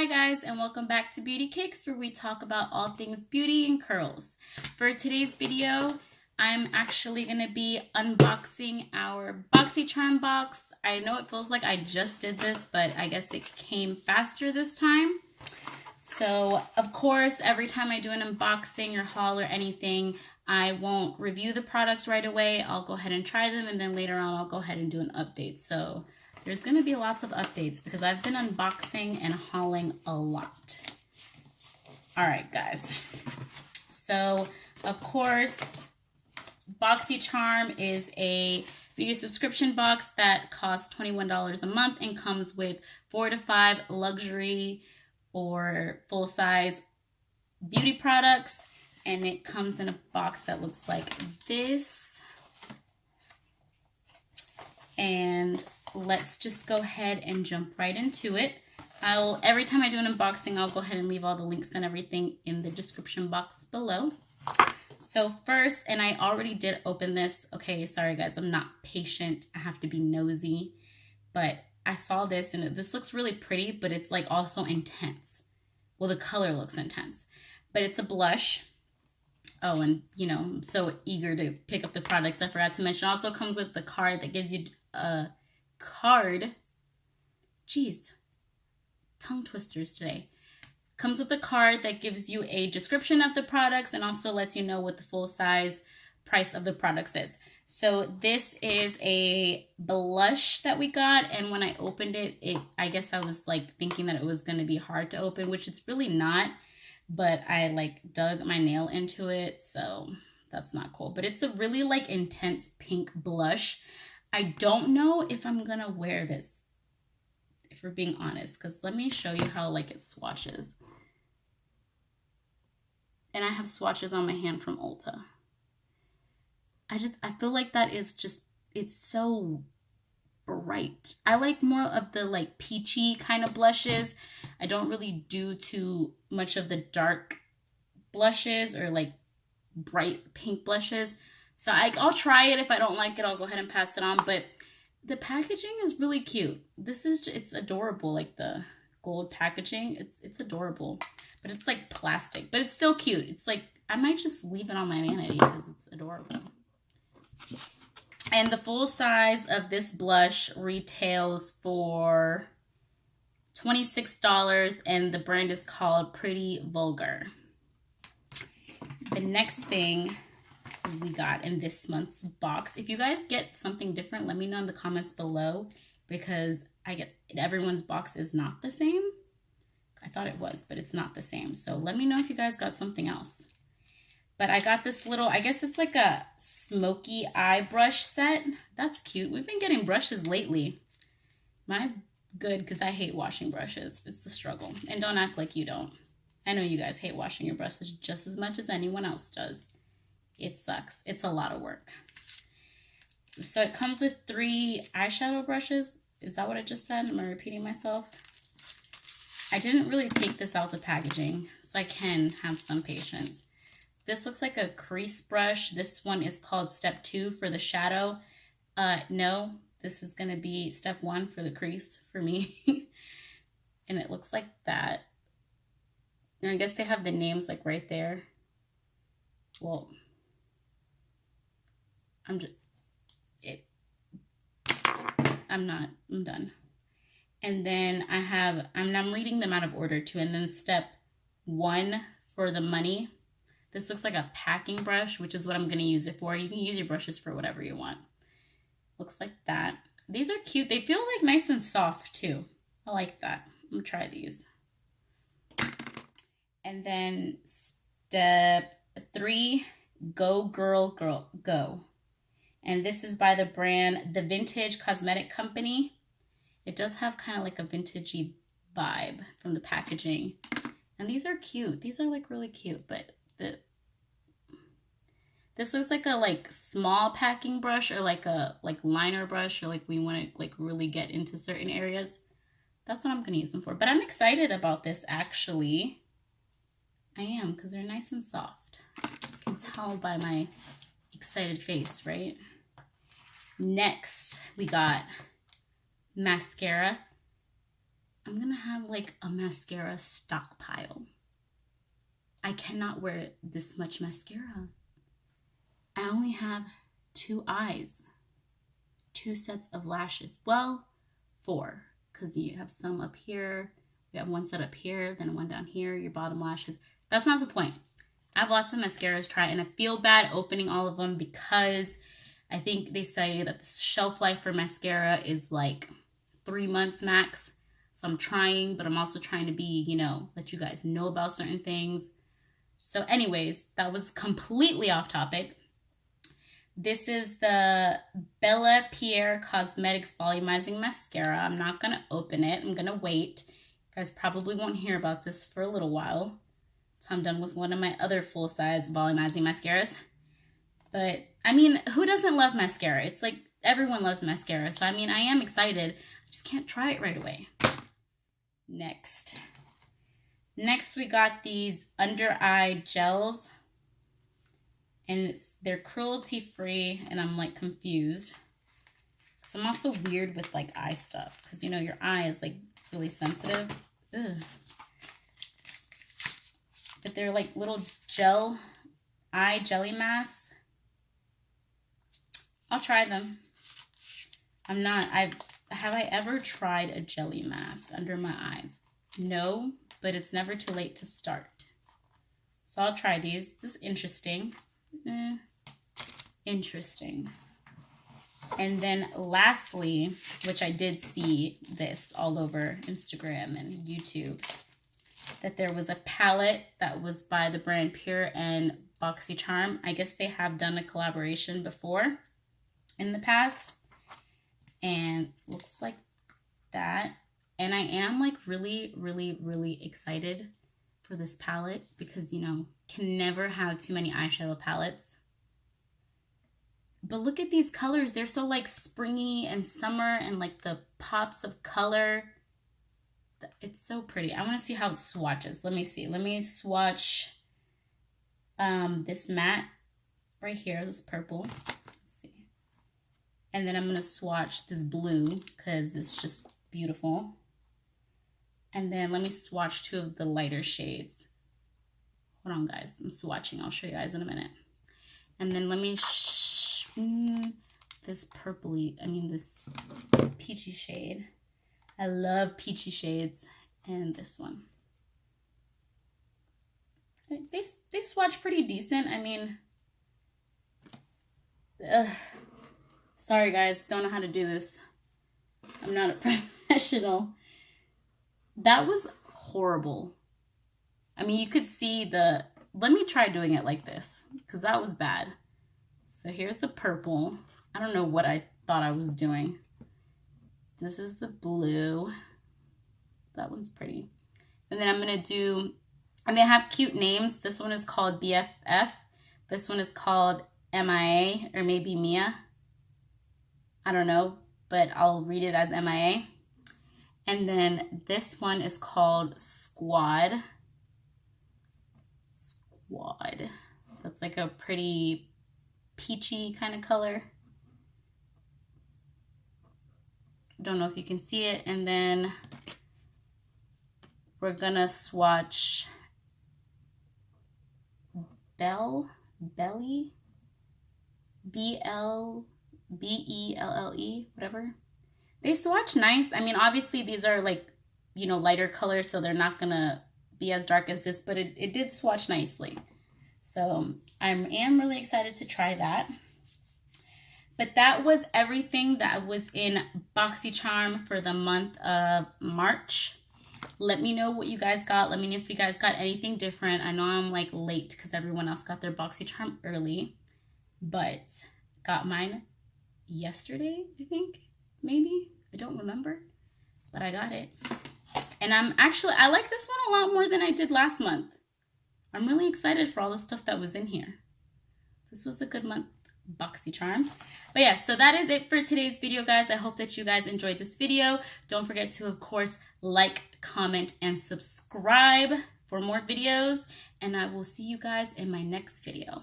Hi guys, and welcome back to Beauty Kicks, where we talk about all things beauty and curls. For today's video, I'm actually going to be unboxing our Boxycharm box. I know it feels like I just did this, but I guess it came faster this time. So, of course, every time I do an unboxing or haul or anything, I won't review the products right away. I'll go ahead and try them, and then later on I'll go ahead and do an update. So there's going to be lots of updates because I've been unboxing and hauling a lot. All right, guys. So, of course, Boxycharm is a beauty subscription box that costs $21 a month and comes with 4 to 5 luxury or full-size beauty products. And it comes in a box that looks like this. And let's just go ahead and jump right into it. Every time I do an unboxing, I'll go ahead and leave all the links and everything in the description box below. So first, and I already did open this. Okay, sorry guys, I'm not patient. I have to be nosy. But I saw this and this looks really pretty, but it's like also intense. Well, the color looks intense, but it's a blush. Oh, and you know, I'm so eager to pick up the products. I forgot to mention, it also comes with the card that gives you a card. Jeez, tongue twisters today. Comes with a card that gives you a description of the products and also lets you know what the full size price of the products is. So this is a blush that we got, and when I opened it, I guess I was like thinking that it was going to be hard to open, which it's really not, but I like dug my nail into it, so that's not cool. But it's a really like intense pink blush. I don't know if I'm gonna wear this, if we're being honest, because let me show you how like it swatches. And I have swatches on my hand from Ulta. I feel like that is just, it's so bright. I like more of the like peachy kind of blushes. I don't really do too much of the dark blushes or like bright pink blushes. So I'll try it. If I don't like it, I'll go ahead and pass it on. But the packaging is really cute. It's adorable. Like the gold packaging, it's adorable. But it's like plastic, but it's still cute. It's like, I might just leave it on my vanity because it's adorable. And the full size of this blush retails for $26, and the brand is called Pretty Vulgar. The next thing we got in this month's box, if you guys get something different, let me know in the comments below, because everyone's box is not the same. I thought it was, but it's not the same. So let me know if you guys got something else. But I got this little, I guess it's like a smoky eye brush set. That's cute. We've been getting brushes lately. Mine good, because I hate washing brushes. It's a struggle. And don't act like you don't. I know you guys hate washing your brushes just as much as anyone else does. It sucks. It's a lot of work. So it comes with 3 eyeshadow brushes. Is that what I just said? Am I repeating myself? I didn't really take this out of the packaging, so I can have some patience. This looks like a crease brush. This one is called step 2 for the shadow. No, this is going to be step 1 for the crease for me. And it looks like that. And I guess they have the names like right there. Well, I'm done. And then I'm reading them out of order too. And then step 1 for the money. This looks like a packing brush, which is what I'm going to use it for. You can use your brushes for whatever you want. Looks like that. These are cute. They feel like nice and soft too. I like that. I'm going to try these. And then step 3, Go Girl Go. And this is by the brand The Vintage Cosmetic Company. It does have kind of like a vintagey vibe from the packaging. And these are cute. These are like really cute, but this looks like a like small packing brush, or like a liner brush, or like we want to like really get into certain areas. That's what I'm going to use them for. But I'm excited about this actually. I am, because they're nice and soft. You can tell by my excited face, right? Next, we got mascara. I'm gonna have like a mascara stockpile. I cannot wear this much mascara. I only have 2 eyes, 2 sets of lashes. Well, 4, because you have some up here. You have 1 set up here, then 1 down here, your bottom lashes. That's not the point. I have lots of mascaras to try, and I feel bad opening all of them because I think they say that the shelf life for mascara is like 3 months max. So I'm trying, but I'm also trying to be, you know, let you guys know about certain things. So anyways, that was completely off topic. This is the Bella Pierre Cosmetics Volumizing Mascara. I'm not going to open it. I'm going to wait. You guys probably won't hear about this for a little while. So I'm done with one of my other full-size volumizing mascaras. But, I mean, who doesn't love mascara? It's like everyone loves mascara. So, I mean, I am excited. I just can't try it right away. Next, we got these under eye gels. And they're cruelty-free, and I'm, like, confused. So I'm also weird with, like, eye stuff. Because, you know, your eye is, like, really sensitive. Ugh. But they're, like, little eye jelly masks. I'll try them. Have I ever tried a jelly mask under my eyes? No, but it's never too late to start. So I'll try these. This is interesting. Interesting. And then lastly, which I did see this all over Instagram and YouTube, that there was a palette that was by the brand Pure and Boxycharm. I guess they have done a collaboration before in the past. And looks like that. And I am like really, really, really excited for this palette because, you know, can never have too many eyeshadow palettes. But look at these colors. They're so like springy and summer and like the pops of color. It's so pretty. I want to see how it swatches. Let me see. Let me swatch this matte right here, this purple. Let's see. And then I'm going to swatch this blue because it's just beautiful. And then let me swatch 2 of the lighter shades. Hold on, guys. I'm swatching. I'll show you guys in a minute. And then let me this this peachy shade. I love peachy shades. And this one. They swatch pretty decent. I mean, sorry guys, don't know how to do this. I'm not a professional. That was horrible. I mean, you could see let me try doing it like this, because that was bad. So here's the purple. I don't know what I thought I was doing. This is the blue. That one's pretty. And then I'm going to do, and they have cute names. This one is called BFF. This one is called MIA, or maybe Mia. I don't know, but I'll read it as MIA. And then this one is called Squad. That's like a pretty peachy kind of color. Don't know if you can see it. And then we're gonna swatch Belly, BELLE, whatever. They swatch nice. I mean, obviously these are like, you know, lighter colors, so they're not gonna be as dark as this, but it did swatch nicely. So I am really excited to try that. But that was everything that was in Boxycharm for the month of March. Let me know what you guys got. Let me know if you guys got anything different. I know I'm like late because everyone else got their Boxycharm early, but got mine yesterday, I think. Maybe. I don't remember. But I got it. And I like this one a lot more than I did last month. I'm really excited for all the stuff that was in here. This was a good month, Boxycharm. But yeah, so that is it for today's video, guys. I hope that you guys enjoyed this video. Don't forget to, of course, like, comment, and subscribe for more videos. And I will see you guys in my next video.